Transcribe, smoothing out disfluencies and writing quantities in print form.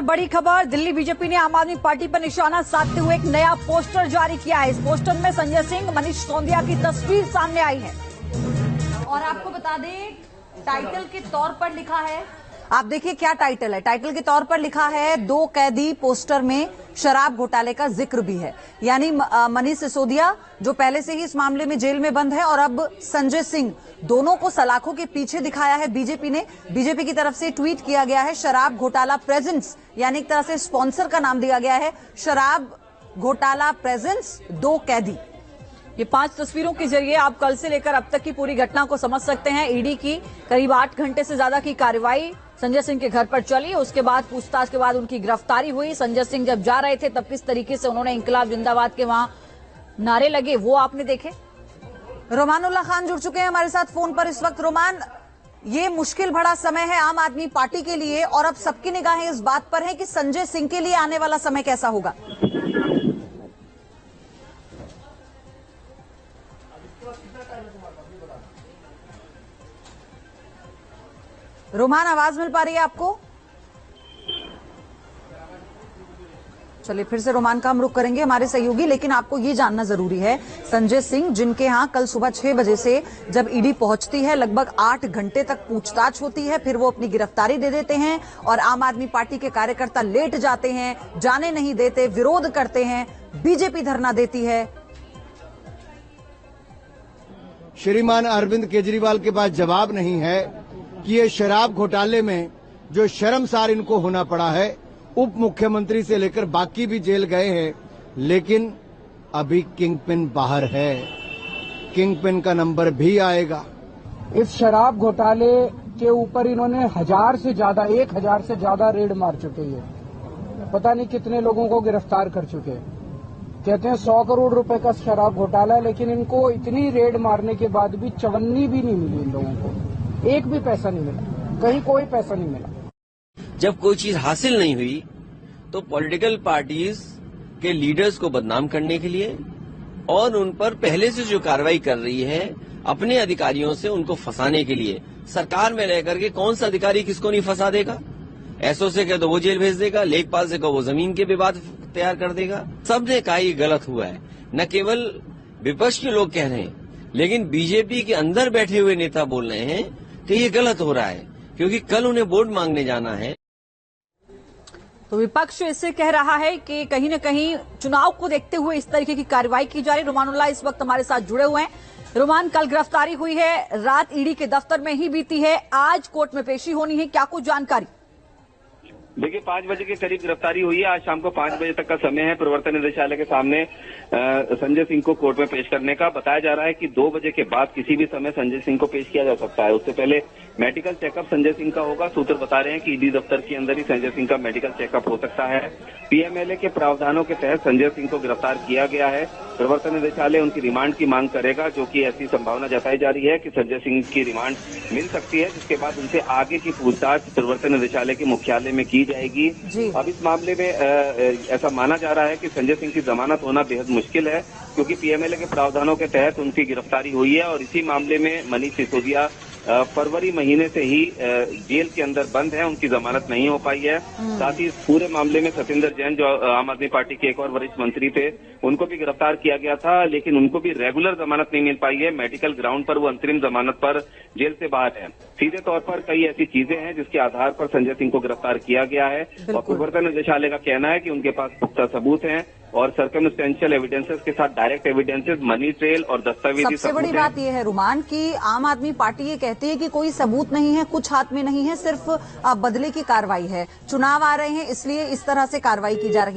बड़ी खबर, दिल्ली बीजेपी ने आम आदमी पार्टी पर निशाना साधते हुए एक नया पोस्टर जारी किया है। इस पोस्टर में संजय सिंह, मनीष सिसोदिया की तस्वीर सामने आई है और आपको बता दें टाइटल के तौर पर लिखा है, आप देखिए क्या टाइटल है। टाइटल के तौर पर लिखा है 2 कैदी, पोस्टर में शराब घोटाले का जिक्र भी है। यानी मनीष सिसोदिया जो पहले से ही इस मामले में जेल में बंद है और अब संजय सिंह, दोनों को सलाखों के पीछे दिखाया है बीजेपी ने। बीजेपी की तरफ से ट्वीट किया गया है शराब घोटाला प्रेजेंस, यानी एक तरह से स्पॉन्सर का नाम दिया गया है, शराब घोटाला प्रेजेंस 2 कैदी। ये 5 तस्वीरों के जरिए आप कल से लेकर अब तक की पूरी घटना को समझ सकते हैं। ईडी की करीब 8 घंटे से ज्यादा की कार्रवाई संजय सिंह के घर पर चली। उसके बाद पूछताछ के बाद उनकी गिरफ्तारी हुई। संजय सिंह जब जा रहे थे तब किस तरीके से उन्होंने इंकलाब जिंदाबाद के वहां नारे लगे वो आपने देखे। रोमानुल्लाह खान जुड़ चुके हैं हमारे साथ फोन पर इस वक्त। रोमान, ये मुश्किल भरा समय है आम आदमी पार्टी के लिए और अब सबकी निगाहें इस बात पर है कि संजय सिंह के लिए आने वाला समय कैसा होगा। रोमान, आवाज मिल पा रही है आपको? चलिए फिर से रोमान का हम रुख करेंगे हमारे सहयोगी, लेकिन आपको ये जानना जरूरी है संजय सिंह जिनके यहां कल सुबह 6 बजे से जब ईडी पहुंचती है लगभग 8 घंटे तक पूछताछ होती है, फिर वो अपनी गिरफ्तारी दे देते हैं और आम आदमी पार्टी के कार्यकर्ता लेट जाते हैं, जाने नहीं देते, विरोध करते हैं, बीजेपी धरना देती है। श्रीमान अरविंद केजरीवाल के पास जवाब नहीं है कि ये शराब घोटाले में जो शर्मसार इनको होना पड़ा है, उप मुख्यमंत्री से लेकर बाकी भी जेल गए हैं, लेकिन अभी किंगपिन बाहर है। किंगपिन का नंबर भी आएगा। इस शराब घोटाले के ऊपर इन्होंने 1000 से ज्यादा रेड मार चुके हैं। पता नहीं कितने लोगों को गिरफ्तार कर चुके हैं। कहते हैं 100 करोड़ रुपए का शराब घोटाला है, लेकिन इनको इतनी रेड मारने के बाद भी चवन्नी भी नहीं मिली इन लोगों को, एक भी पैसा नहीं मिला, कहीं कोई पैसा नहीं मिला। जब कोई चीज हासिल नहीं हुई तो पॉलिटिकल पार्टीज के लीडर्स को बदनाम करने के लिए और उन पर पहले से जो कार्रवाई कर रही है अपने अधिकारियों से उनको फंसाने के लिए, सरकार में रह करके कौन सा अधिकारी किसको नहीं फंसा देगा। एसओ से कह दो वो जेल भेज देगा, लेखपाल से कहो वो जमीन के विवाद तैयार कर देगा। सबने कहा ये गलत हुआ है। न केवल विपक्ष के लोग कह रहे हैं, लेकिन बीजेपी के अंदर बैठे हुए नेता बोल रहे हैं कि ये गलत हो रहा है, क्योंकि कल उन्हें वोट मांगने जाना है। तो विपक्ष इससे कह रहा है कि कहीं न कहीं चुनाव को देखते हुए इस तरीके की कार्रवाई की जा रही। रोमानुल्लाह इस वक्त हमारे साथ जुड़े हुए हैं। रोमान, कल गिरफ्तारी हुई है, रात ईडी के दफ्तर में ही बीती है, आज कोर्ट में पेशी होनी है, क्या कुछ जानकारी? देखिए 5 बजे के करीब गिरफ्तारी हुई है। आज शाम को 5 बजे तक का समय है प्रवर्तन निदेशालय के सामने संजय सिंह को कोर्ट में पेश करने का। बताया जा रहा है कि 2 बजे के बाद किसी भी समय संजय सिंह को पेश किया जा सकता है। उससे पहले मेडिकल चेकअप संजय सिंह का होगा। सूत्र बता रहे हैं कि ईडी दफ्तर के अंदर ही संजय सिंह का मेडिकल चेकअप हो सकता है। पीएमएलए के प्रावधानों के तहत संजय सिंह को गिरफ्तार किया गया है। प्रवर्तन निदेशालय उनकी रिमांड की मांग करेगा, जो कि ऐसी संभावना जताई जा रही है कि संजय सिंह की रिमांड मिल सकती है, जिसके बाद उनसे आगे की पूछताछ प्रवर्तन निदेशालय के मुख्यालय में की जाएगी। अब इस मामले में ऐसा माना जा रहा है कि संजय सिंह की जमानत होना बेहद मुश्किल है, क्योंकि पीएमएलए के प्रावधानों के तहत उनकी गिरफ्तारी हुई है और इसी मामले में मनीष सिसोदिया फरवरी महीने से ही जेल के अंदर बंद है, उनकी जमानत नहीं हो पाई है। साथ ही इस पूरे मामले में सत्येंद्र जैन जो आम आदमी पार्टी के एक और वरिष्ठ मंत्री थे, उनको भी गिरफ्तार किया गया था, लेकिन उनको भी रेगुलर जमानत नहीं मिल पाई है। मेडिकल ग्राउंड पर वो अंतरिम जमानत पर जेल से बाहर है। सीधे तौर पर कई ऐसी चीजें हैं जिसके आधार पर संजय सिंह को गिरफ्तार किया गया है और प्रवर्तन निदेशालय का कहना है कि उनके पास पुख्ता सबूत हैं और सर्कमस्टेंशियल एविडेंसेस के साथ डायरेक्ट एविडेंसेस, मनी ट्रेल और दस्तावेजी सबसे बड़ी बात यह है रुमान कि आम आदमी पार्टी ये कहती है कि कोई सबूत नहीं है, कुछ हाथ में नहीं है, सिर्फ बदले की कार्रवाई है। चुनाव आ रहे हैं इसलिए इस तरह से कार्रवाई की जा रही है।